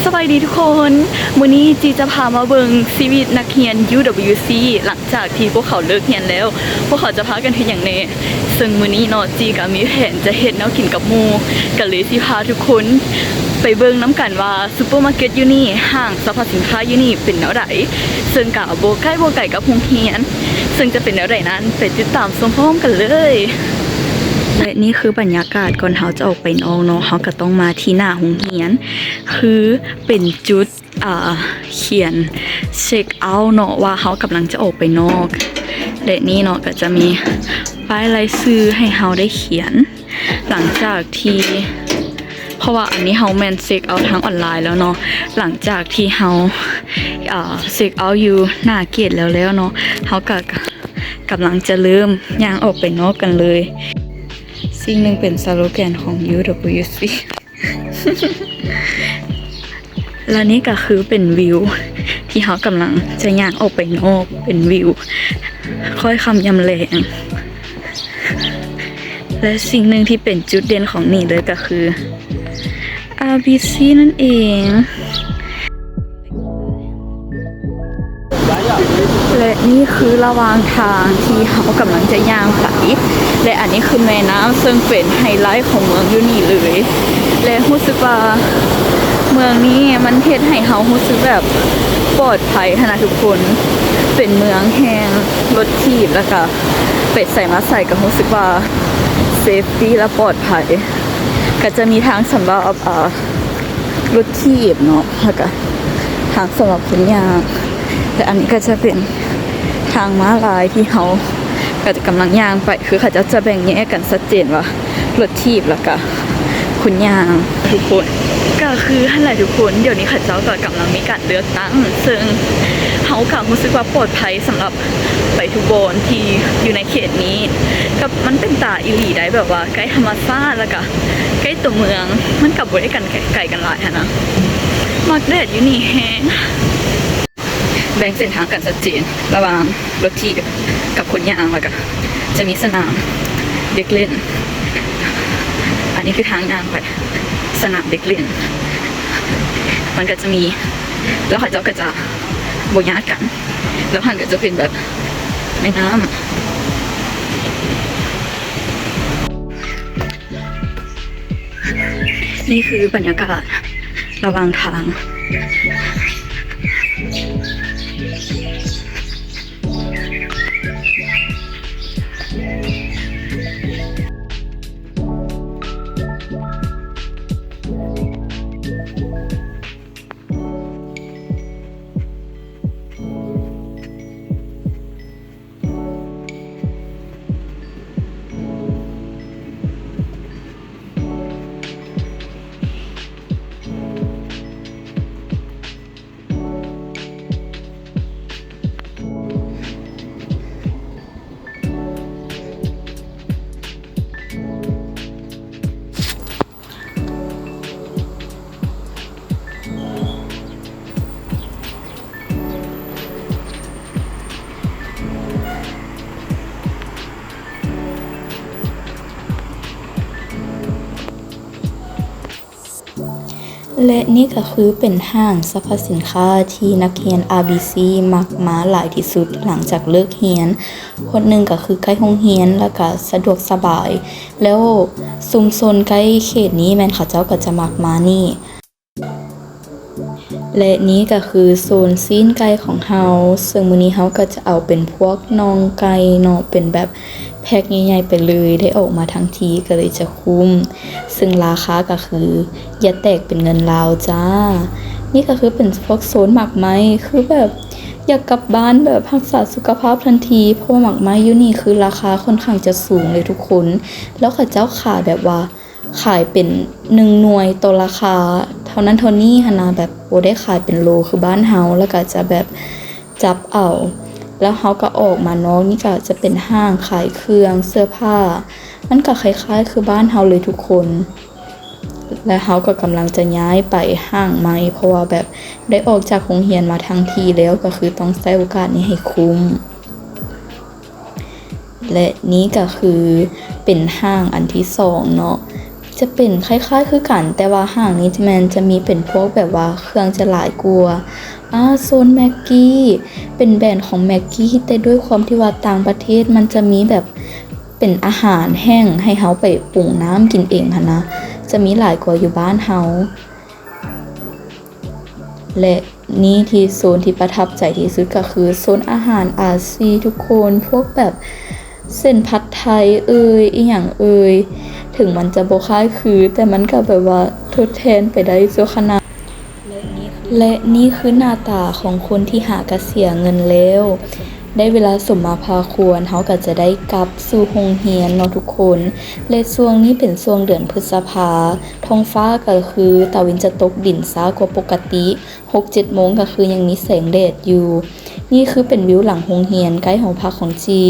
สบายดีทุกคนมื้อนี้จีจะพามาเบิ่งชีวิตนักเรียน UWC หลังจากที่พวกเขาเลิกเรียนแล้วพวกเขาจะพากันเฮ็ดหยังแน่ซึ่งมื้อนี้เนาะจีก็มีแผนจะเฮ็ดแนวกินกับหมู่ก็เลยสิพาทุกคนไปเบิ่งน้ำกันว่าซุปเปอร์มาร์เก็ตอยู่นี่ห้างสรรพสินค้าอยู่นี่เป็นแนวใดซึ่งก็บ่ใกล้กับโรงเรียนซึ่งจะเป็นแนวใดนั้นไปติดตามชมพร้อมกันเลยและนี่คือบรรยากาศก่อนเขาจะออกไปนอกเนาะเขาก็ต้องมาที่หน้าโรงเรียนคือเป็นจุดเขียนเช็คเอาท์เนาะว่าเขากำลังจะออกไปนอกและนี่เนาะก็จะมีป้ายรายชื่อให้เขาได้เขียนหลังจากที่เพราะว่าอันนี้เขาแมนเช็คเอาท์ทางออนไลน์แล้วเนาะหลังจากที่เขาเช็คเอาท์อยู่หน้าเกตแล้วเนาะเขาก็กำลังจะเริ่มย่างออกไปนอกกันเลยสิ่งหนึ่งเป็นสโลแกนของ UWC และนี่ก็คือเป็นวิวที่เขากำลังจะย่างออกไปนอกเป็นวิวค่อยคำยำแรงและสิ่งหนึ่งที่เป็นจุดเด่นของนี่เลยก็คือ RBC นั่นเองและนี่คือระหว่างทางที่เขากำลังจะย่างไปและอันนี้คือแม่น้ำซึ่งเป็นไฮไลท์ของเมืองยูนี่เลยและรู้สึกว่าเมืองนี้มันเฮ็ดให้เขารู้สึกแบบปลอดภัยนะทุกคนเป็นเมืองแห่งรถถีบแล้วก็เป็ดใส่มาใส่ก็รู้สึกว่าเซฟตี้และปลอดภัยก็จะมีทางสำหรับรถถีบเนาะแล้วก็ทางสำหรับคนย่างแต่อันนี้ก็จะเป็นทางม้าลายที่เขาก็จะกำลังย่างไปคือเขาจะแบ่งแยกกันชัดเจนว่ารถถีบแล้วก็คุณย่างทุกคนก็คืออะไรทุกคนเดี๋ยวนี้เขาเจ้าก็กำลังมีการเลือกตั้งซึ่งเขาก็รู้สึกว่าปลอดภัยสำหรับไปทุกโบนที่อยู่ในเขตนี้กับมันเป็นตาอิลีได้แบบว่าใกล้ธรรมชาติแล้วก็ใกล้ตัวเมืองมันกับบริกันไกลกันหลายนะมักแดดอยู่นี่แห้งแบ่งเส้นทางกันชัดเจนระหว่างรถที่กับคนย่างแล้วก็จะมีสนามเด็กเล่นอันนี้คือทางย่างไปสนามเด็กเล่นมันก็จะมีแล้วเขาก็จะโบยาดกันแล้วมันก็จะเป็นแบบแม่น้ำนี่คือบรรยากาศระหว่างทางและนี่ก็คือเป็นห้างสรรพสินค้าที่นักเรียน RBC มักมาหลายที่สุดหลังจากเลิกเรียนคนหนึ่งก็คือใกล้โรงเรียนแล้วก็สะดวกสบายแล้วชุมชนใกล้เขตนี้แม่นเขาเจ้าก็จะมักมานี่และนี้ก็คือโซนซีนไก่ของเฮาซึ่งมื้อนี้เฮาก็จะเอาเป็นพวกน่องไก่เนาะเป็นแบบแพ็คใหญ่ๆไปเลยได้ออกมาทั้งทีก็เลยจะคุ้มซึ่งราคาก็คืออย่าแตกเป็นเงินลาวจ้านี่ก็คือเป็นพวกโซนหมักไม้คือแบบอยากกลับบ้านแบบรักษาสุขภาพทันทีเพราะหมักไม้อยู่นี่คือราคาค่อนข้างจะสูงเลยทุกคนแล้วเขาเจ้าขายแบบว่าขายเป็น1หน่วยต่อราคาเท่านั้นเท่านี้หั่นนะแบบบ่ได้ขายเป็นโลคือบ้านเฮาแล้วก็จะแบบจับเอาแล้วเฮาก็ออกมาเนาะนี่ก็จะเป็นห้างขายเครื่องเสื้อผ้ามันก็คล้ายๆคือบ้านเฮาเลยทุกคนและเฮาก็กำลังจะย้ายไปห้างใหม่เพราะว่าแบบได้ออกจากโรงเรียนมาทั้งทีแล้วก็คือต้องใช้โอกาสนี้ให้คุ้ม และนี้ก็คือเป็นห้างอันที่2เนาะ จะเป็นคล้ายๆคือกันแต่ว่าห้างนี้มันจะมีเป็นพวกแบบว่าเครื่องจะหลายกว่าโซนแม็กกี้เป็นแบรนด์ของแม็กกี้แต่ด้วยความที่ว่าต่างประเทศมันจะมีแบบเป็นอาหารแห้งให้เฮาไปปรุงน้ำกินเองค่ะนะจะมีหลายกว่าอยู่บ้านเฮาและนี่ที่โซนที่ประทับใจที่สุดก็คือโซนอาหารอาซีทุกคนพวกแบบเส้นผัดไทยอีหยังถึงมันจะบ่คล้ายคือแต่มันก็แบบว่าทดแทนไปได้ชั่วขณะและนี่คือหน้าตาของคนที่หาเกษียณเงินแล้วได้เวลาสมมาพาควรเฮาก็จะได้กลับสู่โรงเรียนเนาะทุกคนและช่วงนี้เป็นช่วงเดือนพฤษภาท้องฟ้าก็คือตะวันจะตกดินช้ากว่าปกติ 6-7 โมงก็คือยังมีแสงแดดอยู่นี่คือเป็นวิวหลังโรงเรียนใกล้หอพักของจี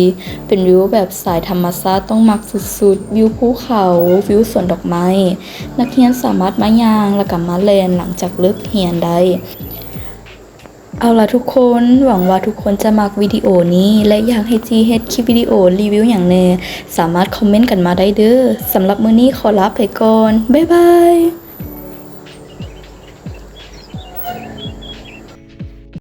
เป็นวิวแบบสายธรรมชาติต้องมักสุดๆวิวภูเขาวิวสวนดอกไม้นักเรียนสามารถมาย่างแล้วก็มาเล่นหลังจากเลิกเรียนได้เอาล่ะทุกคนหวังว่าทุกคนจะมักวิดีโอนี้และอยากให้จีเฮ็ดคลิปวิดีโอรีวิวอย่างแน่สามารถคอมเมนต์กันมาได้เด้อสำหรับมื้อนี้ขอลาไปก่อนบ๊ายบาย